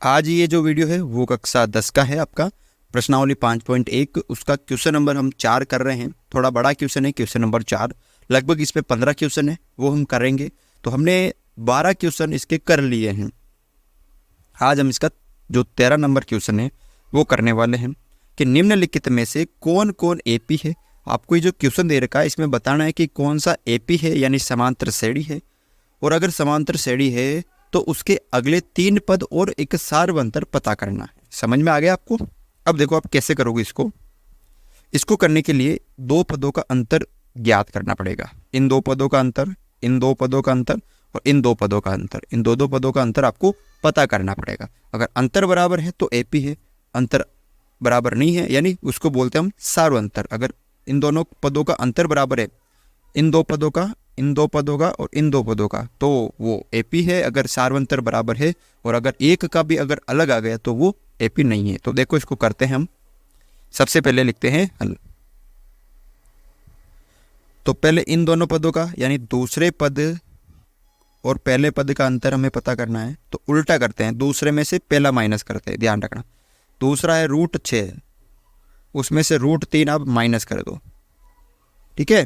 आज ये जो वीडियो है वो कक्षा 10 का है, आपका प्रश्नावली 5.1 उसका क्वेश्चन नंबर हम 4 कर रहे हैं। थोड़ा बड़ा क्वेश्चन है, क्वेश्चन नंबर 4, लगभग इस पे 15 क्वेश्चन है वो हम करेंगे। तो हमने 12 क्वेश्चन इसके कर लिए हैं। आज हम इसका जो 13 नंबर क्वेश्चन है वो करने वाले हैं कि निम्नलिखित में से कौन कौन एपी है। आपको ये जो क्वेश्चन दे रखा है इसमें बताना है कि कौन सा एपी है, यानी समांतर श्रेणी है, और अगर समांतर श्रेणी है तो उसके अगले 3 पद और एक सार्वंतर पता करना है। समझ में आ गया आपको? अब देखो आप कैसे करोगे इसको करने के लिए 2 पदों का अंतर ज्ञात करना पड़ेगा। इन 2 पदों का अंतर, इन 2 पदों का अंतर और इन 2 पदों का अंतर, इन 2 पदों का अंतर आपको पता करना पड़ेगा। अगर अंतर बराबर है तो एपी है, अंतर बराबर नहीं है यानी उसको बोलते हैं हम सार्वंतर। अगर इन दोनों पदों का अंतर बराबर है, इन 2 पदों का, इन 2 पदों का और इन 2 पदों का, तो वो एपी है। अगर सार्वंतर बराबर है और अगर एक का भी अगर अलग आ गया तो वो एपी नहीं है। तो देखो इसको करते हैं हम। सबसे पहले लिखते हैं हल। तो पहले इन दोनों पदों का यानी दूसरे पद और पहले पद का अंतर हमें पता करना है। तो उल्टा करते हैं, दूसरे में से पहला माइनस करते हैं। ध्यान रखना, दूसरा है √6, उसमें से √3 आप माइनस कर दो। ठीक है,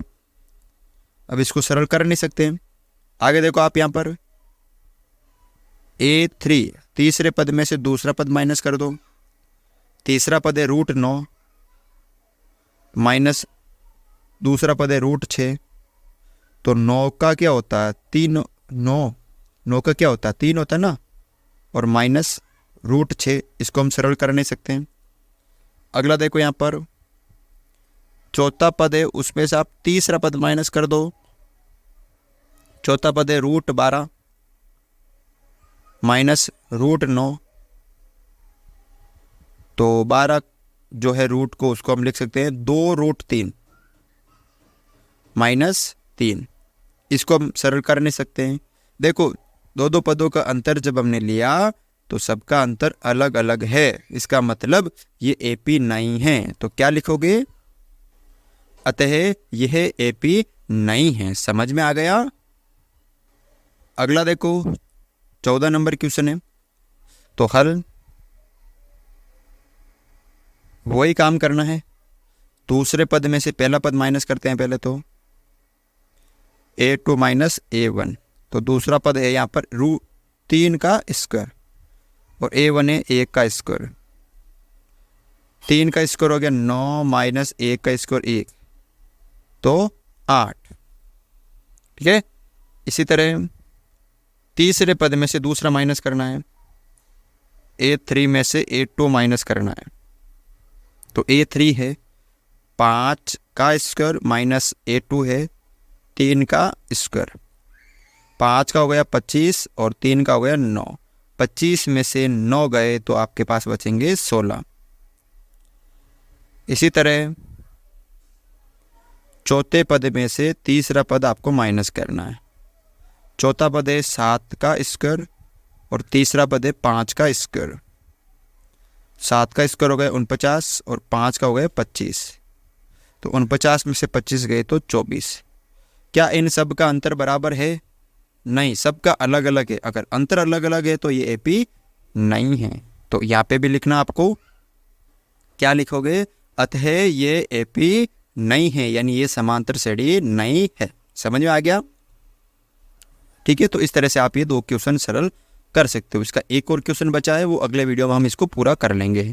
अब इसको सरल कर नहीं सकते हैं। आगे देखो आप यहाँ पर A3, तीसरे पद में से दूसरा पद माइनस कर दो। तीसरा पद है √9 माइनस दूसरा पद है √6, तो 9 का क्या होता है 3, 9 का क्या होता है 3 होता है ना, और माइनस √6, इसको हम सरल कर नहीं सकते हैं। अगला देखो यहाँ पर चौथा पद है, उसमें से आप तीसरा पद माइनस कर दो। चौथा पद है √12 माइनस √9, तो 12 जो है रूट को उसको हम लिख सकते हैं 2√3 माइनस 3, इसको हम सरल कर नहीं सकते हैं। देखो 2 पदों का अंतर जब हमने लिया तो सबका अंतर अलग अलग है, इसका मतलब ये एपी नहीं है। तो क्या लिखोगे? अतः यह एपी नहीं है। समझ में आ गया? अगला देखो 14 नंबर क्वेश्चन है, तो हल वही काम करना है। दूसरे पद में से पहला पद माइनस करते हैं पहले, तो A2 माइनस A1, तो दूसरा पद है यहाँ पर √3 का स्क्वायर और A1 है 1 का स्क्वायर। 3 का स्क्वायर हो गया 9 माइनस 1 का स्क्वायर 1, तो 8। ठीक है, इसी तरह तीसरे पद में से दूसरा माइनस करना है। A3 में से A2 माइनस करना है, तो A3 है 5 का स्क्वायर माइनस A2 है 3 का स्क्वायर। 5 का हो गया 25 और 3 का हो गया 9। 25 में से 9 गए तो आपके पास बचेंगे 16। इसी तरह चौथे पद में से तीसरा पद आपको माइनस करना है। चौथा पद है 7 का स्क्वायर और तीसरा पद है 5 का स्क्वायर। 7 का स्क्वायर हो गया 49 और 5 का हो गया 25, तो 49 में से 25 गए तो 24। क्या इन सब का अंतर बराबर है? नहीं, सबका अलग अलग है। अगर अंतर अलग अलग है तो ये एपी नहीं है। तो यहाँ पे भी लिखना आपको, क्या लिखोगे? अतः ये एपी नहीं है, यानी ये समांतर श्रेणी नहीं है। समझ में आ गया? ठीक है, तो इस तरह से आप ये 2 क्वेश्चन सरल कर सकते हो। इसका एक और क्वेश्चन बचा है, वो अगले वीडियो में हम इसको पूरा कर लेंगे।